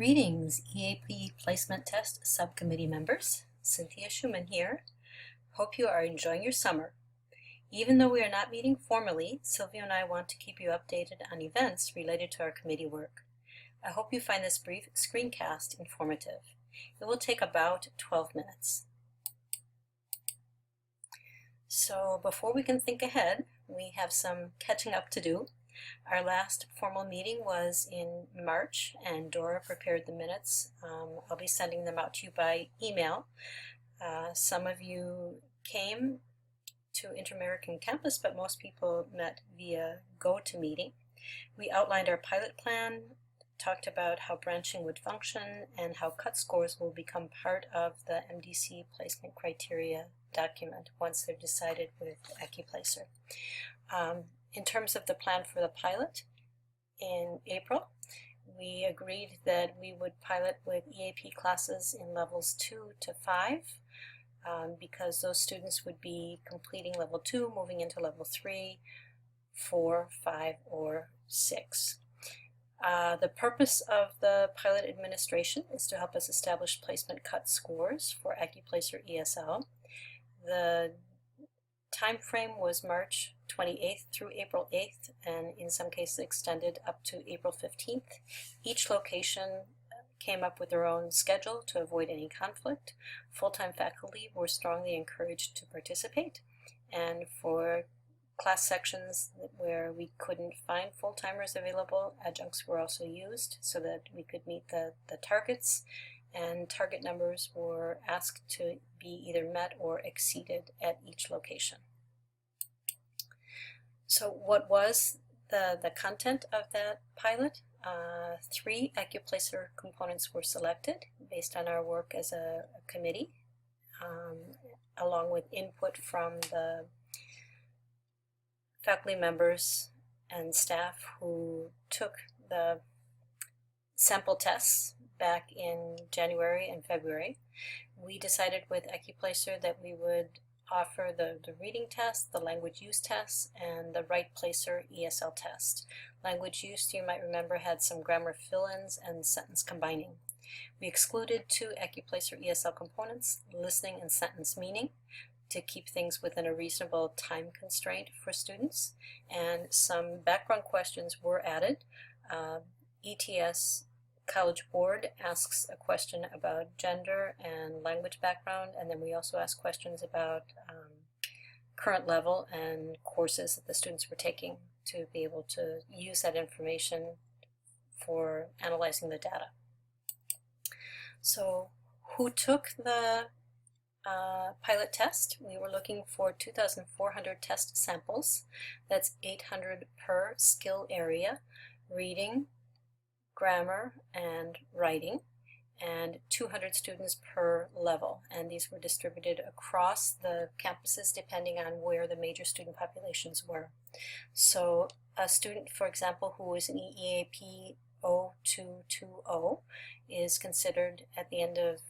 Greetings, EAP Placement Test Subcommittee members. Cynthia Schumann here. Hope you are enjoying your summer. Even though we are not meeting formally, Sylvia and I want to keep you updated on events related to our committee work. I hope you find this brief screencast informative. It will take about 12 minutes. So before we can think ahead, we have some catching up to do. Our last formal meeting was in March, and Dora prepared the minutes. I'll be sending them out to you by email. Some of you came to Interamerican Campus, but most people met via GoToMeeting. We outlined our pilot plan, talked about how branching would function, and how cut scores will become part of the MDC placement criteria document once they're decided with AccuPlacer. In terms of the plan for the pilot, in April, we agreed that we would pilot with EAP classes in levels 2 to 5 because those students would be completing level 2, moving into level 3, 4, 5, or 6. The purpose of the pilot administration is to help us establish placement cut scores for AccuPlacer ESL. The time frame was March 28th through April 8th, and in some cases extended up to April 15th. Each location came up with their own schedule to avoid any conflict. Full-time faculty were strongly encouraged to participate, and for class sections where we couldn't find full-timers available, adjuncts were also used so that we could meet the targets, and target numbers were asked to be either met or exceeded at each location. So what was the content of that pilot? 3 AccuPlacer components were selected based on our work as a committee, along with input from the faculty members and staff who took the sample tests back in January and February. We decided with AccuPlacer that we would offer the reading test, the language use test, and the right placer ESL test. Language use, you might remember, had some grammar fill-ins and sentence combining. We excluded 2 AccuPlacer ESL components, listening and sentence meaning, to keep things within a reasonable time constraint for students, and some background questions were added. ETS College Board asks a question about gender and language background, and then we also ask questions about current level and courses that the students were taking to be able to use that information for analyzing the data. So who took the pilot test? We were looking for 2,400 test samples. That's 800 per skill area: reading, grammar, and writing, and 200 students per level, and these were distributed across the campuses depending on where the major student populations were. So a student, for example, who is an EAP 0220 is considered at the end of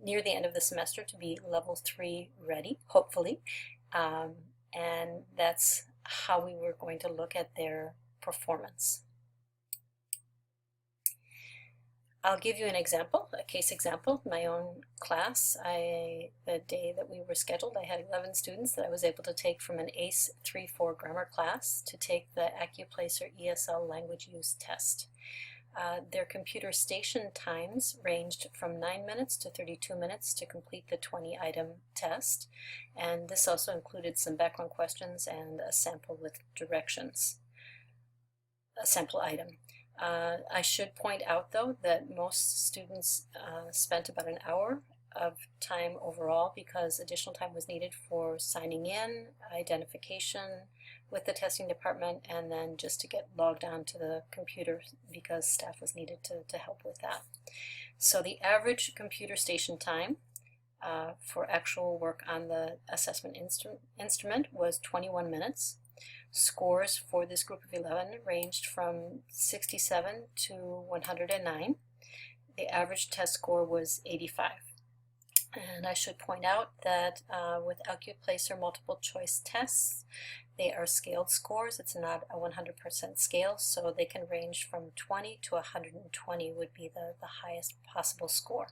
near the end of the semester to be level 3 ready, hopefully, and that's how we were going to look at their performance. I'll give you an example, a case example. My own class, the day that we were scheduled, I had 11 students that I was able to take from an ACE 3-4 grammar class to take the AccuPlacer ESL language use test. Their computer station times ranged from 9 minutes to 32 minutes to complete the 20-item test, and this also included some background questions and a sample with directions, a sample item. I should point out, though, that most students spent about an hour of time overall because additional time was needed for signing in, identification with the testing department, and then just to get logged on to the computer because staff was needed to help with that. So the average computer station time for actual work on the assessment instrument was 21 minutes. Scores for this group of 11 ranged from 67 to 109. The average test score was 85. And I should point out that with AccuPlacer multiple choice tests, they are scaled scores. It's not a 100% scale, so they can range from 20 to 120 would be the highest possible score.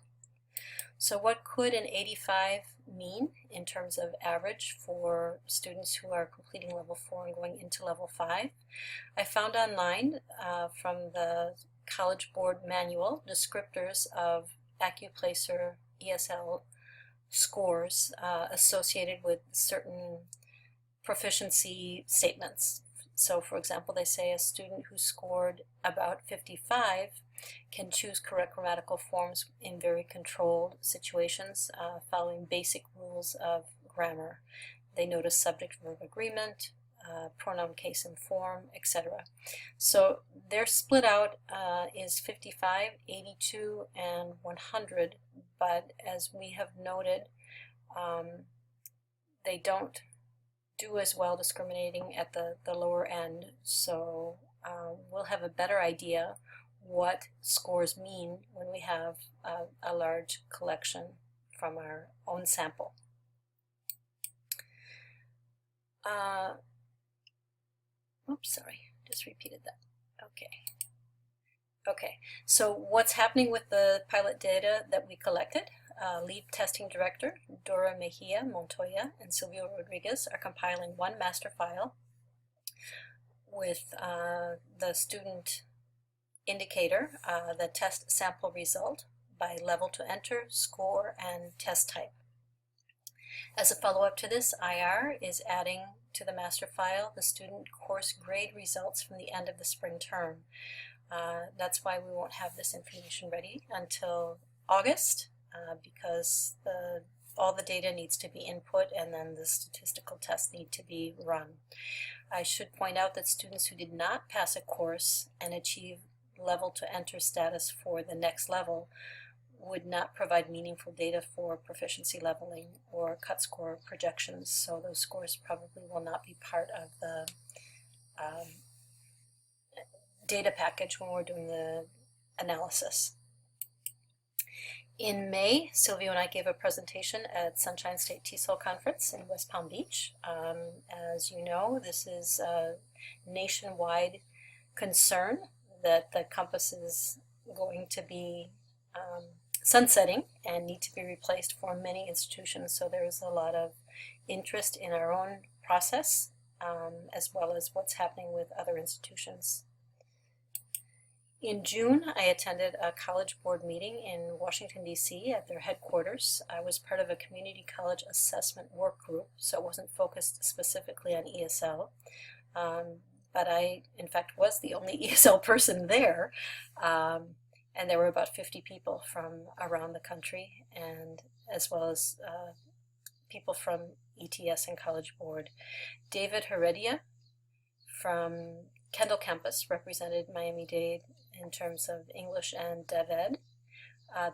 So what could an 85 mean in terms of average for students who are completing level 4 and going into level 5? I found online from the College Board manual descriptors of AccuPlacer ESL scores associated with certain proficiency statements. So for example, they say a student who scored about 55 can choose correct grammatical forms in very controlled situations following basic rules of grammar. They notice subject-verb agreement, pronoun case and form, etc. So their split out is 55, 82, and 100, but as we have noted, they don't do as well discriminating at the lower end, so we'll have a better idea what scores mean when we have a large collection from our own sample. Oops, sorry, just repeated that. Okay, so what's happening with the pilot data that we collected? Lead testing director Dora Mejia Montoya and Silvio Rodriguez are compiling one master file with the student indicator, the test sample result by level to enter, score, and test type. As a follow-up to this, IR is adding to the master file the student course grade results from the end of the spring term. That's why we won't have this information ready until August, because all the data needs to be input and then the statistical tests need to be run. I should point out that students who did not pass a course and achieve level to enter status for the next level would not provide meaningful data for proficiency leveling or cut score projections, so those scores probably will not be part of the data package when we're doing the analysis. In May, Silvio and I gave a presentation at Sunshine State TESOL Conference in West Palm Beach. As you know, this is a nationwide concern that the compass is going to be sunsetting and need to be replaced for many institutions, so there is a lot of interest in our own process as well as what's happening with other institutions. In June, I attended a college board meeting in Washington, D.C. at their headquarters. I was part of a community college assessment work group, so it wasn't focused specifically on ESL. But I, in fact, was the only ESL person there. And there were about 50 people from around the country, and as well as people from ETS and College Board. David Heredia from Kendall campus represented Miami-Dade in terms of English and DevEd.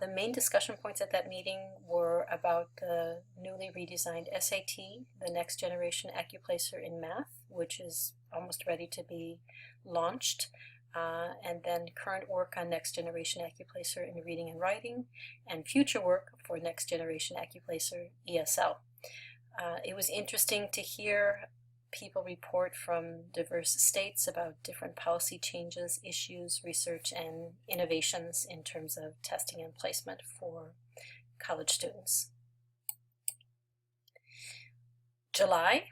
The main discussion points at that meeting were about the newly redesigned SAT, the next generation AccuPlacer in math, which is almost ready to be launched, and then current work on next generation AccuPlacer in reading and writing, and future work for next generation AccuPlacer ESL. It was interesting to hear people report from diverse states about different policy changes, issues, research, and innovations in terms of testing and placement for college students. July,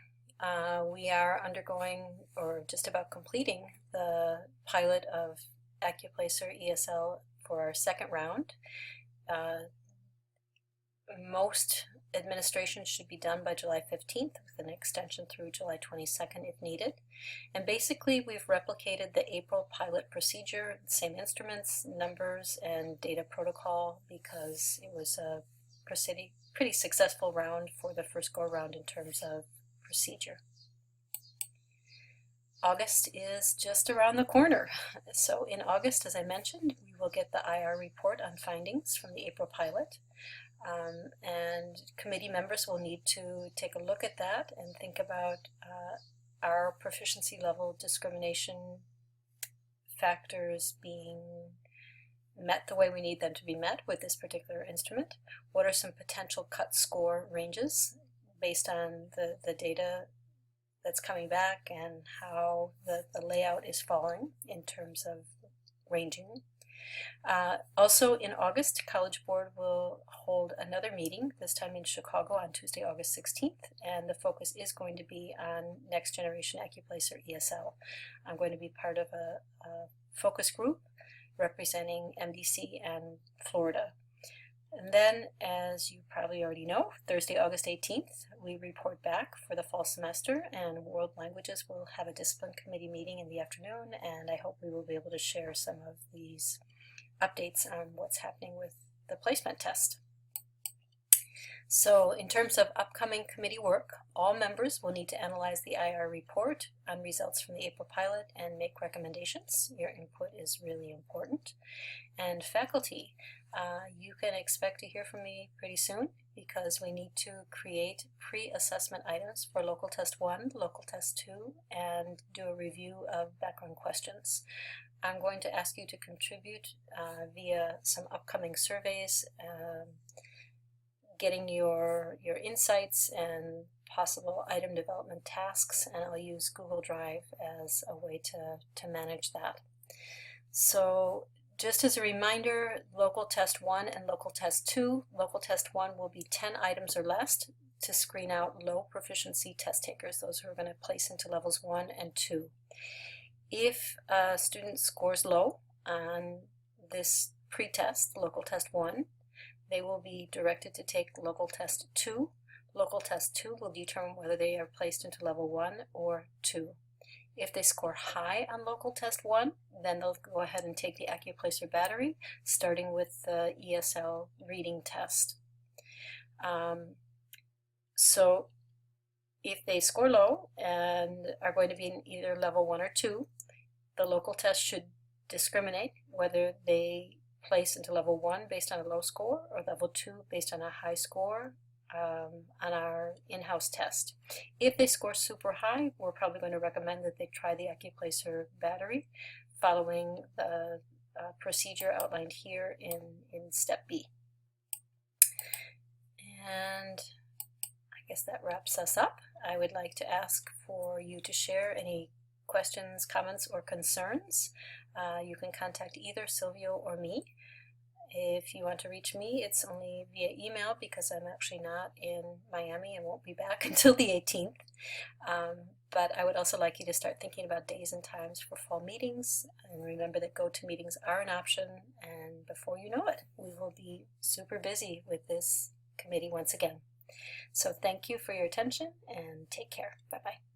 we are undergoing, or just about completing, the pilot of AccuPlacer ESL for our second round. Most administration should be done by July 15th with an extension through July 22nd if needed. And basically we've replicated the April pilot procedure, same instruments, numbers, and data protocol, because it was a pretty successful round for the first go around in terms of procedure. August is just around the corner. So in August, as I mentioned, we will get the IR report on findings from the April pilot. And committee members will need to take a look at that and think about our proficiency level discrimination factors being met the way we need them to be met with this particular instrument? What are some potential cut score ranges based on the data that's coming back and how the layout is falling in terms of ranging? Also in August, College Board will hold another meeting, this time in Chicago on Tuesday, August 16th, and the focus is going to be on Next Generation Accuplacer ESL. I'm going to be part of a focus group representing MDC and Florida. And then, as you probably already know, Thursday, August 18th, we report back for the fall semester, and World Languages will have a discipline committee meeting in the afternoon, and I hope we will be able to share some of these updates on what's happening with the placement test. So in terms of upcoming committee work, all members will need to analyze the IR report on results from the April pilot and make recommendations. Your input is really important. And faculty, you can expect to hear from me pretty soon because we need to create pre-assessment items for local test 1, local test 2, and do a review of background questions. I'm going to ask you to contribute via some upcoming surveys, getting your insights and possible item development tasks, and I'll use Google Drive as a way to manage that. So just as a reminder, local test 1 and local test 2, local test 1 will be 10 items or less to screen out low proficiency test takers, those who are going to place into levels 1 and 2. If a student scores low on this pre-test, local test 1, they will be directed to take local test 2. Local test 2 will determine whether they are placed into level 1 or 2. If they score high on local test 1, then they'll go ahead and take the Accuplacer battery, starting with the ESL reading test. So if they score low and are going to be in either level 1 or 2, the local test should discriminate whether they place into level 1 based on a low score or level 2 based on a high score on our in-house test. If they score super high, we're probably going to recommend that they try the Accuplacer battery following the procedure outlined here in step B. And I guess that wraps us up. I would like to ask for you to share any questions, comments, or concerns. You can contact either Silvio or me. If you want to reach me, it's only via email because I'm actually not in Miami and won't be back until the 18th. But I would also like you to start thinking about days and times for fall meetings, and remember that GoToMeetings are an option, and before you know it, we will be super busy with this committee once again. So thank you for your attention and take care. Bye-bye.